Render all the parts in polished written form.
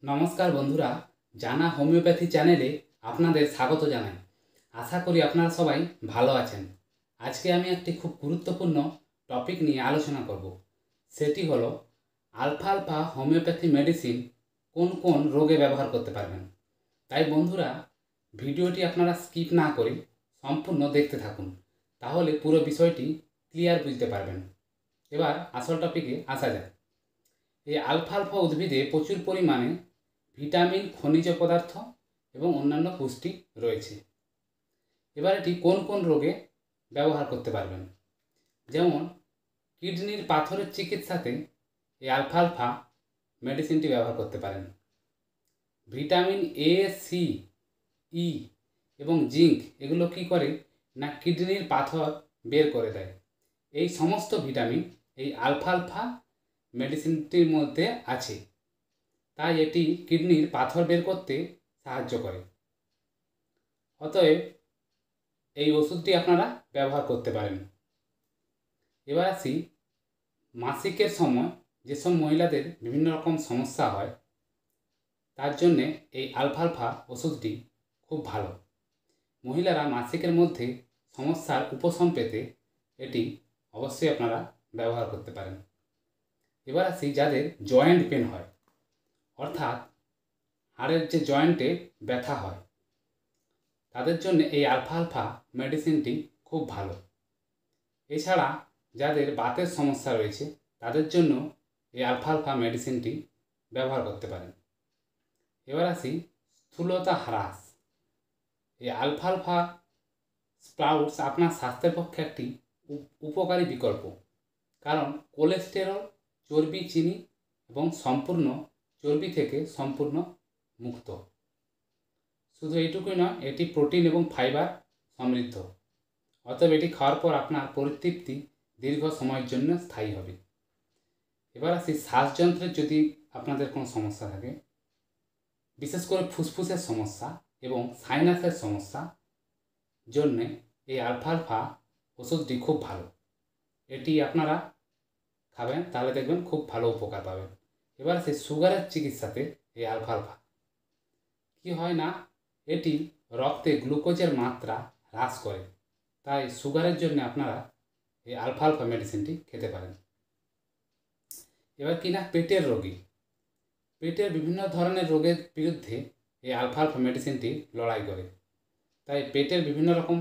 নমস্কার বন্ধুরা, জানা হোমিওপ্যাথি চ্যানেলে আপনাদের স্বাগত জানাই। আশা করি আপনারা সবাই ভালো আছেন। আজকে আমি একটি খুব গুরুত্বপূর্ণ টপিক নিয়ে আলোচনা করব। সেটি হলো আলফা আলফা হোমিওপ্যাথি মেডিসিন কোন কোন রোগে ব্যবহার করতে পারবেন। তাই বন্ধুরা, ভিডিওটি আপনারা স্কিপ না করে সম্পূর্ণ দেখতে থাকুন, তাহলে পুরো বিষয়টি ক্লিয়ার বুঝতে পারবেন। এবার আসল টপিকে আসা যায়। এই আলফা আলফা উদ্ভিদে প্রচুর পরিমাণে ভিটামিন, খনিজ পদার্থ এবং অন্যান্য পুষ্টি রয়েছে। এবার এটি কোন কোন রোগে ব্যবহার করতে পারবেন, যেমন কিডনির পাথরের চিকিৎসাতে এই আলফা আলফা মেডিসিনটি ব্যবহার করতে পারেন। ভিটামিন এ, সি, ই এবং জিঙ্ক এগুলো কী করে না, কিডনির পাথর বের করে দেয়। এই সমস্ত ভিটামিন এই আলফা আলফা মেডিসিনটির মধ্যে আছে, তাই এটি কিডনির পাথর বের করতে সাহায্য করে। অতএব এই ওষুধটি আপনারা ব্যবহার করতে পারেন। এবার আসি, মাসিকের সময় যেসব মহিলাদের বিভিন্ন রকম সমস্যা হয়, তার জন্যে এই আলফা আলফা ওষুধটি খুব ভালো। মহিলারা মাসিকের মধ্যে সমস্যার উপশম পেতে এটি অবশ্যই আপনারা ব্যবহার করতে পারেন। এবার আসি, যাদের জয়েন্ট পেন হয়, অর্থাৎ হাড়ের যে জয়েন্টে ব্যথা হয়, তাদের জন্য এই আলফা আলফা মেডিসিনটি খুব ভালো। এছাড়া যাদের বাতের সমস্যা রয়েছে, তাদের জন্য এই আলফা আলফা মেডিসিনটি ব্যবহার করতে পারেন। এবার আসি, স্থূলতা হ্রাস। এই আলফা আলফা স্প্রাউটস আপনার স্বাস্থ্যের পক্ষে একটি উপকারী বিকল্প, কারণ কোলেস্টেরল, চর্বি, চিনি এবং সম্পূর্ণ চর্বি থেকে সম্পূর্ণ মুক্ত। শুধু এইটুকুই নয়, এটি প্রোটিন এবং ফাইবার সমৃদ্ধ। অতএব এটি খাওয়ার পর আপনার পরিতৃপ্তি দীর্ঘ সময়ের জন্য স্থায়ী হবে। এবার আসি, শ্বাসযন্ত্রের যদি আপনাদের কোনো সমস্যা থাকে, বিশেষ করে ফুসফুসের সমস্যা এবং সাইনাসের সমস্যা জন্যে এই আলফা আলফা ওষুধটি খুব ভালো। এটি আপনারা খাবেন, তাহলে দেখবেন খুব ভালো উপকার পাবেন। এবার আসি, সুগারের চিকিৎসাতে এই আলফা আলফা কী হয় না, এটি রক্তে গ্লুকোজের মাত্রা হ্রাস করে, তাই সুগারের জন্য আপনারা এই আলফা আলফা মেডিসিনটি খেতে পারেন। এবার কিনা পেটের রোগী, পেটের বিভিন্ন ধরনের রোগের বিরুদ্ধে এই আলফা আলফা মেডিসিনটি লড়াই করে, তাই পেটের বিভিন্ন রকম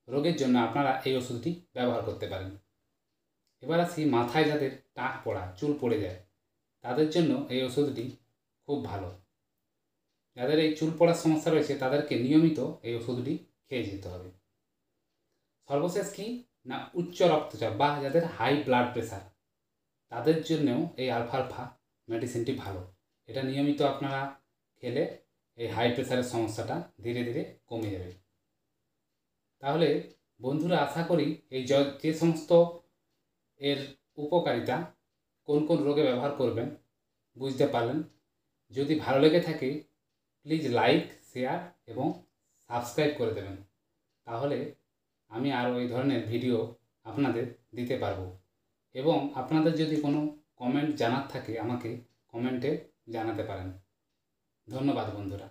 রোগের জন্য আপনারা এই ওষুধটি ব্যবহার করতে পারেন। এবার আসি, মাথায় যাদের টাক পড়া, চুল পড়ে যায়, তাদের জন্য এই ওষুধটি খুব ভালো। যাদের এই চুল পড়ার সমস্যা রয়েছে, তাদেরকে নিয়মিত এই ওষুধটি খেয়ে যেতে হবে। সর্বশেষ কি না, উচ্চ রক্তচাপ বা যাদের হাই ব্লাড প্রেশার, তাদের জন্যও এই আলফা আলফা মেডিসিনটি ভালো। এটা নিয়মিত আপনারা খেলে এই হাই প্রেশারের সমস্যাটা ধীরে ধীরে কমে যাবে। তাহলে বন্ধুরা, আশা করি এই যে সমস্ত এর উপকারিতা, কোন কোন রোগে ব্যবহার করবেন, বুঝতে পারলেন। যদি ভালো লেগে থাকে, প্লিজ লাইক, শেয়ার এবং সাবস্ক্রাইব করে দেবেন, তাহলে আমি আরও এই ধরনের ভিডিও আপনাদের দিতে পারবো। এবং আপনাদের যদি কোনো কমেন্ট জানার থাকে, আমাকে কমেন্টে জানাতে পারেন। ধন্যবাদ বন্ধুরা।